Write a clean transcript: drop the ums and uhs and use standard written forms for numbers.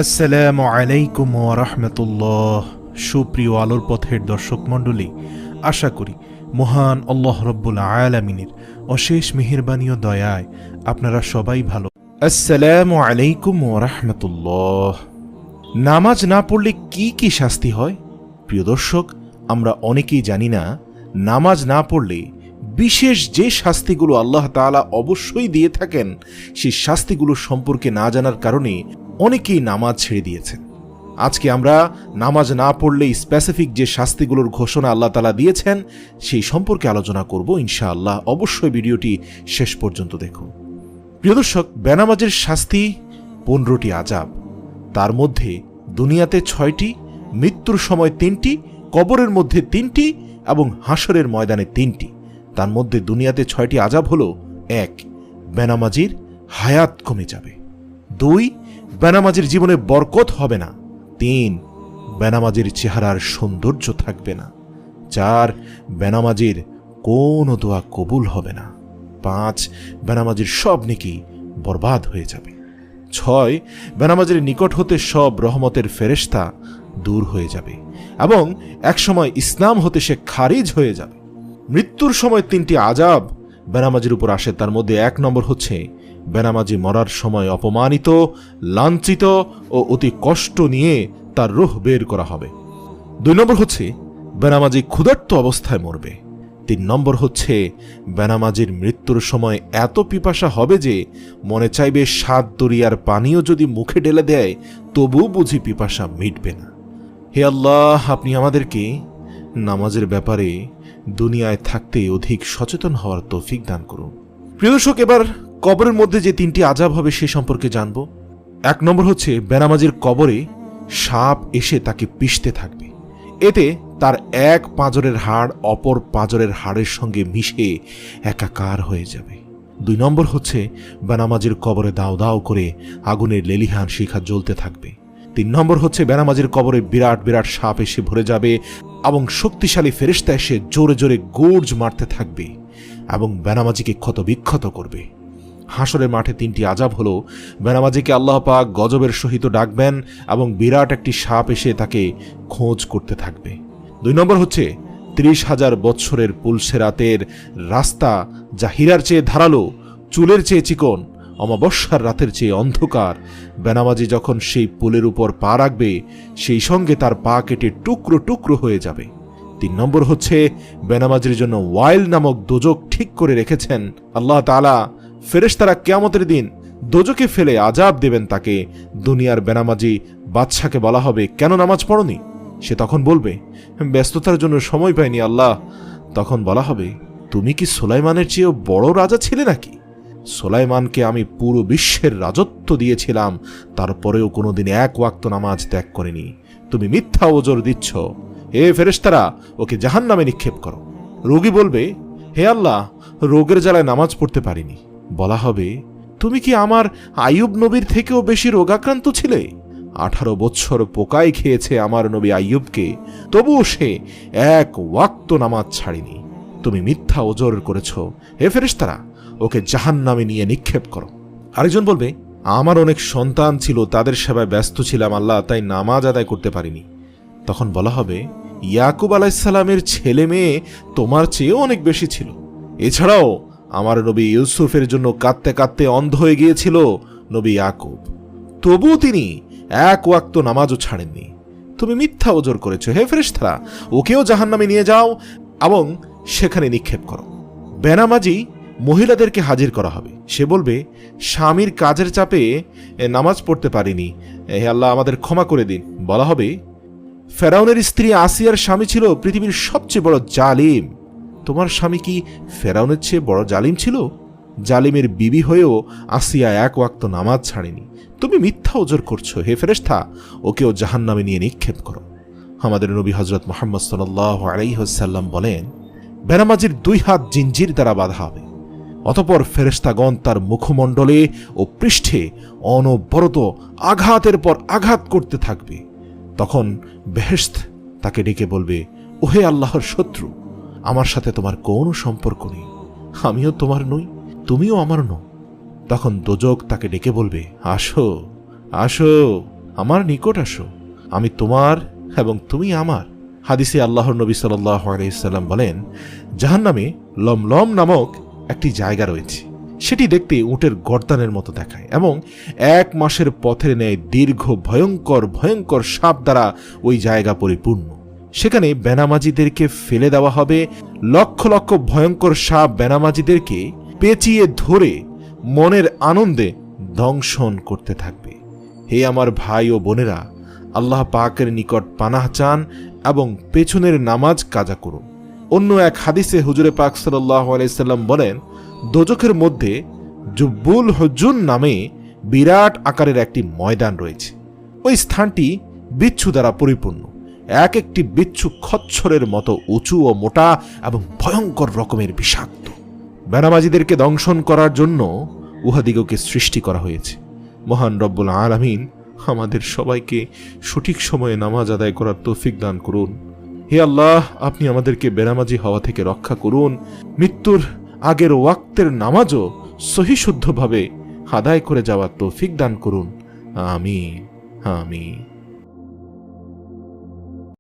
আসসালামু আলাইকুম ওয়া রাহমাতুল্লাহ। সুপ্রিয় আলোর পথের দর্শক মণ্ডলী, আশা করি মহান আল্লাহ রব্বুল আলামিনের অশেষ মেহেরবানি ও দয়ায় আপনারা সবাই ভালো। আসসালামু আলাইকুম ওয়া রাহমাতুল্লাহ। নামাজ না পড়লে কি কি শাস্তি হয়? প্রিয় দর্শক, আমরা অনেকেই জানি না নামাজ না পড়লে বিশেষ যে শাস্তিগুলো আল্লাহ তাআলা অবশ্যই দিয়ে থাকেন, সেই শাস্তিগুলো সম্পর্কে না জানার কারণে অনেকেই নামাজ ছেড়ে দিয়েছেন। আজকে আমরা নামাজ না পড়লে স্পেসিফিক যে শাস্তিগুলোর ঘোষণা আল্লাহ তাআলা দিয়েছেন সেই সম্পর্কে আলোচনা করব ইনশাআল্লাহ। অবশ্যই ভিডিওটি শেষ পর্যন্ত দেখুন। প্রিয় দর্শক, বেনামাজের শাস্তি 15টি আযাব। তার মধ্যে দুনিয়াতে 6টি, মৃত্যুর সময় 3টি, কবরের মধ্যে 3টি এবং হাসরের ময়দানে 3টি। তার মধ্যে দুনিয়াতে 6টি আযাব হল: 1. বেনামাজির হায়াত কমে যাবে। 2. বেনামাজির জীবনে বরকত হবে না। 3. বেনামাজির চেহারার সৌন্দর্য থাকবে না। 4. বেনামাজির কোনো দোয়া কবুল হবে না। 5. বেনামাজির সব নেকি বরবাদ হয়ে যাবে। 6. বেনামাজির নিকট হতে সব রহমতের ফেরেশতা দূর হয়ে যাবে এবং একসময় ইসলাম হতে সে খারিজ হয়ে যাবে। মৃত্যুর সময় 3টি আযাব বেনামাজির উপর আসে। তার মধ্যে 1 নম্বর হচ্ছে বেনামাজি মরার সময় অপমানিত, লাঞ্ছিত ও অতি কষ্ট নিয়ে তার রূহ বের করা হবে। 2 নম্বর হচ্ছে বেনামাজি ক্ষুধার্ত অবস্থায় মরবে। 3 নম্বর হচ্ছে বেনামাজির মৃত্যুর সময় এত পিপাসা হবে যে মনে চাইবে 7 দরিয়ার পানিও যদি মুখে ঢেলে দেয় তবু বুঝি পিপাসা মিটবে না। হে আল্লাহ, আপনি আমাদেরকে নামাজের ব্যাপারে দুনিয়ায় থাকতে অধিক সচেতন হওয়ার তৌফিক দান করুন। প্রিয় দর্শক, এবার কবরের মধ্যে যে 3টি আযাব হবে সে সম্পর্কে জানব। 1 নম্বর হচ্ছে বেনামাজির কবরে সাপ এসে তাকে পিষতে থাকবে। এতে তার এক পাঁজরের হাড় অপর পাঁজরের হাড়ের সঙ্গে মিশে একাকার হয়ে যাবে। 2 নম্বর হচ্ছে বেনামাজির কবরে দাও দাও করে আগুনের লেলিহান শিখা জ্বলতে থাকবে। 3 নম্বর হচ্ছে বেনামাজির কবরে বিরাট বিরাট সাপ এসে ভরে যাবে এবং শক্তিশালী ফেরেশতা এসে জোরে জোরে গর্জ মারতে থাকবে এবং বেনামাজিকে ক্ষতবিক্ষত করবে। হাসরের মাঠে 3টি আযাব হলো: বেনামাজিকে আল্লাহ পাক গজবের সহিত ডাকবেন এবং বিরাট একটি সাপ এসে তাকে খোঁজ করতে থাকবে। 2 নম্বর হচ্ছে 30,000 বৎসরের পুলসেরাতের রাস্তা, যা হীরার চেয়ে ধারালো, চুলের চেয়ে চিকন, অমাবস্যার রাতের চেয়ে অন্ধকার। বেনামাজি যখন সেই পুলের উপর পা রাখবে সেই সঙ্গে তার পা কেটে টুকরো টুকরো হয়ে যাবে। 3 নম্বর হচ্ছে বেনামাজির জন্য ওয়াইল নামক দোজক ঠিক করে রেখেছেন আল্লাহ তাআলা। ফেরেশতারা কিয়ামতের দিন দোজকে ফেলে আযাব দেবেন তাকে। দুনিয়ার বেনামাজি বাদশাকে বলা হবে, কেন নামাজ পড়নি? সে তখন বলবে, ব্যস্ততার জন্য সময় পাইনি আল্লাহ। তখন বলা হবে, তুমি কি সুলাইমানের চেয়েও বড় রাজা ছিলে নাকি? সুলাইমানকে আমি পুরো বিশ্বের রাজত্ব দিয়েছিলাম, তারপরেও কোনোদিন 1 ওয়াক্ত নামাজ ত্যাগ করেনি। তুমি মিথ্যা ওজর দিচ্ছ। হে ফেরেশতারা, ওকে জাহান্নামে নিক্ষেপ করো। রোগী বলবে, হে আল্লাহ, রোগের জ্বালায় নামাজ পড়তে পারিনি। বলা হবে, তুমি কি আমার আইয়ুব নবীর থেকেও বেশি রোগাক্রান্ত ছিলে? 18 বছর পোকায় খেয়েছে আমার নবী আইয়ুবকে, তবুও সে 1 ওয়াক্ত নামাজ ছাড়েনি। তুমি মিথ্যা ওজর করেছ। হে ফেরেশতারা, ওকে জাহান্নামে নিয়ে নিক্ষেপ করো। আরেকজন বলবে, আমার অনেক সন্তান ছিল, তাদের সেবায় ব্যস্ত ছিলাম আল্লাহ, তাই নামাজ আদায় করতে পারিনি। তখন বলা হবে, ইয়াকুব আলাইহিস সালামের ছেলে মেয়ে তোমার চেয়েও অনেক বেশি ছিল। এছাড়াও আমার নবী ইউসুফের জন্য কাঁদতে কাঁদতে অন্ধ হয়ে গিয়েছিল নবী ইয়াকুব, তবুও তিনি 1 ওয়াক্ত নামাজও ছাড়েননি। তুমি মিথ্যা ওজর করেছ। হে ফেরেশতারা, ওকেও জাহান্নামে নিয়ে যাও এবং সেখানে নিক্ষেপ করো। বেনামাজি মহিলাদেরকে হাজির করা হবে। সে বলবে, স্বামীর কাজের চাপে নামাজ পড়তে পারিনি, হে আল্লাহ আমাদের ক্ষমা করে দিন। বলা হবে, ফেরাউনের স্ত্রী আসিয়ার স্বামী ছিল পৃথিবীর সবচেয়ে বড় জালিম। তোমার স্বামী কি ফেরাউনের চেয়ে বড় জালিম ছিল? জালিমের বিবি হয়েও আসিয়া 1 ওয়াক্ত নামাজ ছাড়েনি। তুমি মিথ্যা ওজর করছো। হে ফেরেশতা, ওকেও জাহান্নামে নিয়ে নিক্ষেপ করো। আমাদের নবী হযরত মুহাম্মদ সাল্লাল্লাহু আলাইহি ওয়াসাল্লাম বলেন, বেনামাজির 2 হাত জিনজির দ্বারা বাঁধা হবে। অতঃপর ফেরেশতাগণ তার মুখমণ্ডলে ও পৃষ্ঠে অনবরত আঘাতের পর আঘাত করতে থাকবে। তখন বেহেশত তাকে ডেকে বলবে, ওহে আল্লাহর শত্রু, আমার সাথে তোমার কোনো সম্পর্ক নেই, আমিও তোমার নই, তুমিও আমার নও। তখন দোজক তাকে ডেকে বলবে, আসো আসো, আমার নিকট আসো, আমি তোমার এবং তুমি আমার। হাদিসে আল্লাহর নবী সাল্লাল্লাহু আলাইহি সাল্লাম বলেন, জাহান্নামে লমলম নামক একটি জায়গা রয়েছে। সেটি দেখতে উটের গর্দানের মতো দেখায় এবং 1 মাসের পথের ন্যায় দীর্ঘ ভয়ঙ্কর ভয়ঙ্কর সাপ দ্বারা ওই জায়গা পরিপূর্ণ। সেখানে বেনামাজিদেরকে ফেলে দেওয়া হবে। লক্ষ লক্ষ ভয়ঙ্কর সাপ বেনামাজিদেরকে পেঁচিয়ে ধরে মনের আনন্দে দংশন করতে থাকবে। হে আমার ভাই ও বোনেরা, আল্লাহ পাকের নিকট পানাহ চান এবং পেছনের নামাজ কাজা করুন। অন্য এক হাদিসে হুজুরে পাক সাল্লাল্লাহু আলাইহি সাল্লাম বলেন, দোজখের মধ্যে জুব্বুল হুজুন নামে বিরাট আকারের একটি ময়দান রয়েছে। ওই স্থানটি বিচ্ছু দ্বারা পরিপূর্ণ। এক একটি বিচ্ছু খচ্ছরের মতো উঁচু ও মোটা এবং ভয়ঙ্কর রকমের বিষাক্ত। বেনামাজিদেরকে দংশন করার জন্য উহাদিগকে সৃষ্টি করা হয়েছে। মহান রব্বুল আলামিন আমাদের সবাইকে সঠিক সময়ে নামাজ আদায় করার তৌফিক দান করুন। হে আল্লাহ, আপনি আমাদেরকে বেনামাজি হওয়া থেকে রক্ষা করুন। মৃত্যুর আগের ওয়াক্তের নামাজও সহিশুদ্ধভাবে আদায় করে যাওয়ার তৌফিক দান করুন। আমিন, আমিন।